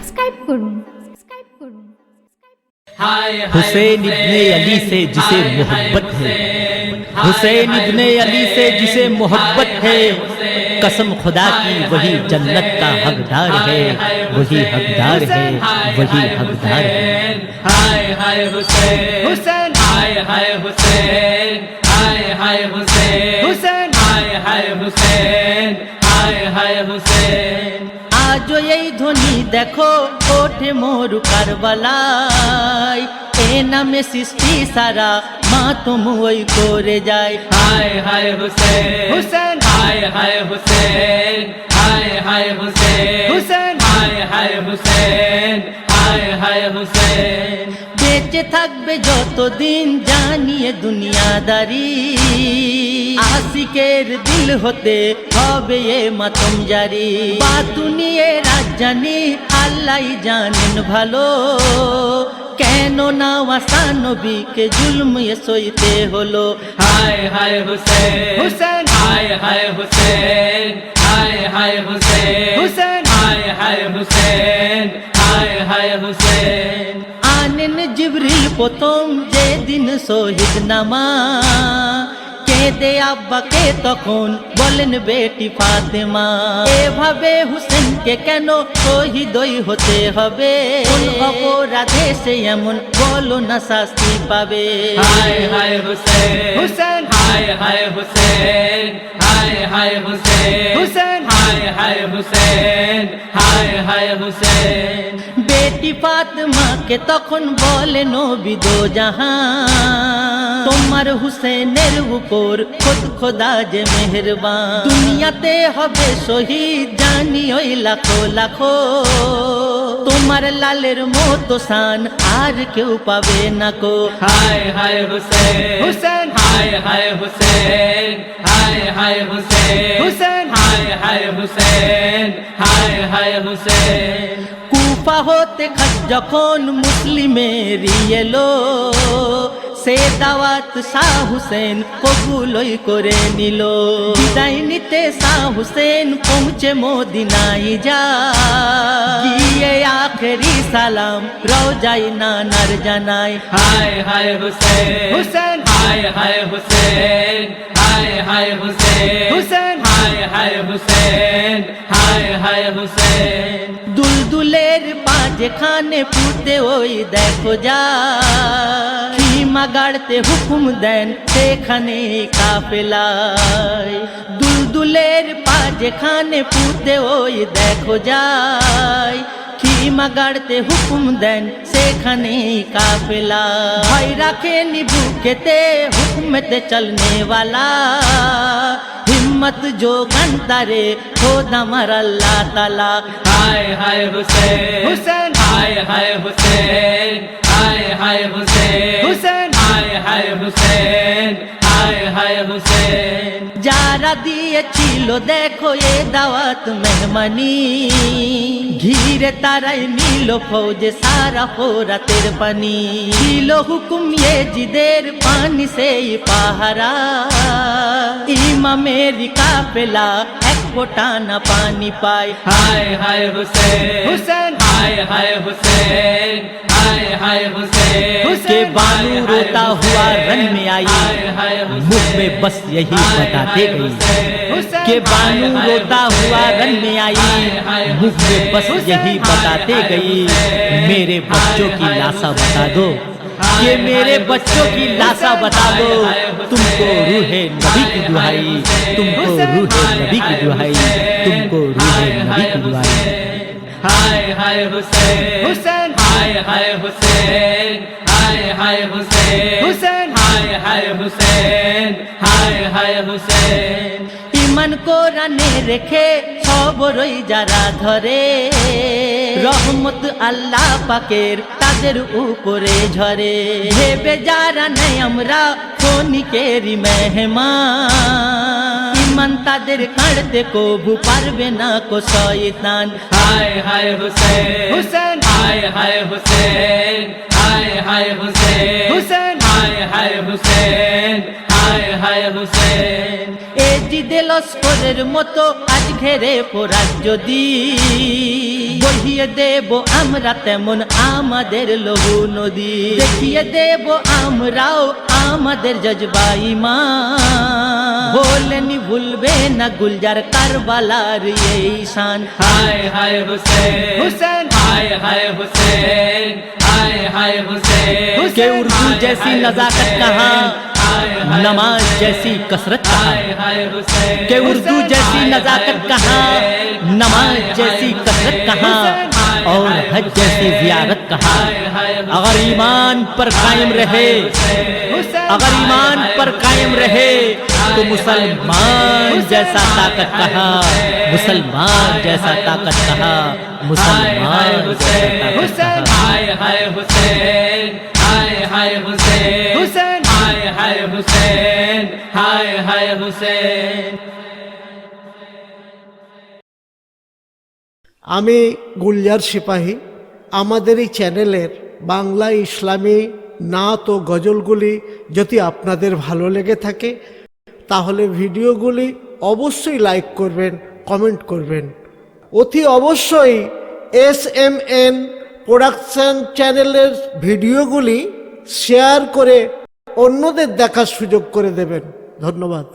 Subscribe করুন। हुसैन इब्ने अली से जिसे मोहब्बत है, हुसैन इब्ने अली से जिसे मोहब्बत है, कसम खुदा की वही जन्नत का हकदार है, वही हकदार है, वही हकदार है। हाय हाय हुसैन हुसैन हाय हाय हुसैन हाय हाय हुसैन हुसैन हाय हाय हुसैन हाय हाय हुसैन। আজও এই ধ্বনি দেখো ওঠে মোর কারবালায়, এ নামে সৃষ্টি সারা মাতম ওই করে যায়। হায় হায় হুসেন হুসেন হায় হায় হুসেন হায় হায় হুসেন হুসেন হায় হায় হুসেন হায় হায় হুসেন। বেঁচে থাকবে যতদিন জানিয়ে দুনিয়াদারি, আশিকের দিল হতে হবে এ মাতম জারি। বাতু নিয়ে রাজ জানি আল্লাহ জানেন ভালো, কেন না ওয়াসা নবীকে জুলম এ সইতে হলো। হায় হায় হুসেন হুসেন হায় হায় হুসেন হায় হায় হুসেন হুসেন হায় হায় হুসেন হায় হায় হুসেন। আনেন জিবরিল প্রথম যেদিন শহীদ নামা, কেঁদে আব্বাকে তখন বলেন বেটি ফাতেমা, এভাবে হুসেনকে কেন শহীদই হতে হবে, কোন অপরাধে সে এমন বলো না শাস্তি পাবে। হায় হায় হুসেন হুসেন হায় হায় হুসেন হায় হায় হুসেন হুসেন হায় হায় হুসেন হায় হায় হুসেন। বেটি ফাতেমাকে তখন বলে নবী দো জাহান, তোমার হুসেনের উপর খুদ খোদা যে মেহেরবান। দুনিয়াতে হবে শহীদ জানি ওই লাখো লাখো, তোমার লালের মতো শান আর কেউ পাবে না কো। হায় হায় হুসেন হুসেন হায় হায় হুসেন হায় হায় হুসেন হুসেন হায় হায় হুসেন হায় হায় হুসেন। কুফা হতে খাস যখন মুসলিমের এলো, সে দাওয়াত শাহ হুসেন কবুলই করে নিল। বিদায় নিতে শাহ হুসেন পৌঁছে মদিনায় যা, গিয়ে আখেরি সালাম রওজায় নানার জানায়। হায় হায় হুসেন হুসেন হায় হায় হুসেন হায় হায় হুসেন হুসেন হায় হায় হুসেন হায় হায় হুসেন। দুলদুলের পা যেখানে পুঁতে ওই দেখো যা, খিমা গাড়তে হুকুম দেন সেখানে কাফেলায়। দুলদুলের পা যেখানে পুঁতে ওই দেখো যায়, খিমা গাড়তে হুকুম দেন সেখানে কাফেলা। ভয় রাখেনি বুকেতে হুকমতে চলনে वाला, हिम्मत जो गंतारे खुद हमार अल्लाह ताला। हाय हाय हुसैन हुसैन हाय हाय हुसैन हाय हाय हुसैन हुसैन हाय हाय हुसैन हाय हाय हुसैन। যারা দিয়েছিল দেখো এ দাওয়াত মেহমানি, ঘিরে তারাই নিল ফৌজে সারা ফোরাতের পানি। ছিল হুকুম ইয়েজিদের পানি সেই পাহারা, ইমামের কাফেলা এক ফোঁটা না পানি পায়। হায় হায় হুসেন হুসেন হায় হায় হুসেন हाय हाय हुसैन के बानू रोता हुआ रन में आई, मुख में बस यही बताते गई। के बानू रोता हुआ रन में आई, मुख में बस यही बताते गई। मेरे बच्चों की लाशा बता दो, ये मेरे बच्चों की लाशा बता दो। तुमको रूहे नबी की दुहाई, तुमको रूहे नबी की दुहाई, तुमको रूहे नबी की दुहाई। हाय हाय हुसैन हुसैन हाय हाय हुसैन हाय हाय हुसैन हुसैन हाय हाय हुसैन हाय हाय हुसैन। ইমান কোরআনে রেখে সবরই যারা ধরে, রহমত আল্লাহ পাকের তাদের উপরে ঝরে। ভেবে যারা নেই আমরা ক্ষণিকেরই মেহমান, ইমান তাদের কাঁদতে কবু পারবে না কো শয়তান। हाय हाय हुसैन हुसैन हाय हाय हुसैन हाय हाय हुसैन हुसैन हाय हाय हुसैन हाय হায় হুসেন। এ জিদে লস্করের মতো আজ ঘেরে পড়ার যদি বহিয়ে দেব আমরা তেমন আমাদের লহু নদী, দেখিয়ে দেব আমরাও আমাদের জজবা ঈমান। বলেনি ভুলবে না গুলজার কারবালার এই শান। হায় হায় হুসেন, হুসেন হায় হায় হুসেন, হায় হায় হুসেন। के उर्दू जैसी नजाकत कहाँ, नमाज जैसी कसरत कहाँ, के उर्दू जैसी नजाकत कहाँ, नमाज जैसी कसरत कहाँ, और हज जैसी जियारत कहाँ। अगर ईमान पर कायम रहे, अगर ईमान पर कायम रहे तो मुसलमान जैसा ताकत कहाँ, मुसलमान जैसा ताकत कहाँ, मुसलमान जैसा ताकत कहाँ। हाय हाय हुसैन, हाय हाय हुसैन, हाय हाय हुसैन, हाय हाय हुसैन। আমি গুলজার সিপাহী। আমাদের এই চ্যানেলের বাংলা ইসলামী নাত ও গজলগুলি যদি আপনাদের ভালো লেগে থাকে তাহলে ভিডিওগুলি অবশ্যই লাইক করবেন, কমেন্ট করবেন। অতি অবশ্যই SMN প্রোডাকশন চ্যানেলের ভিডিওগুলি শেয়ার করে অন্যদের দেখার সুযোগ করে দেবেন। ধন্যবাদ।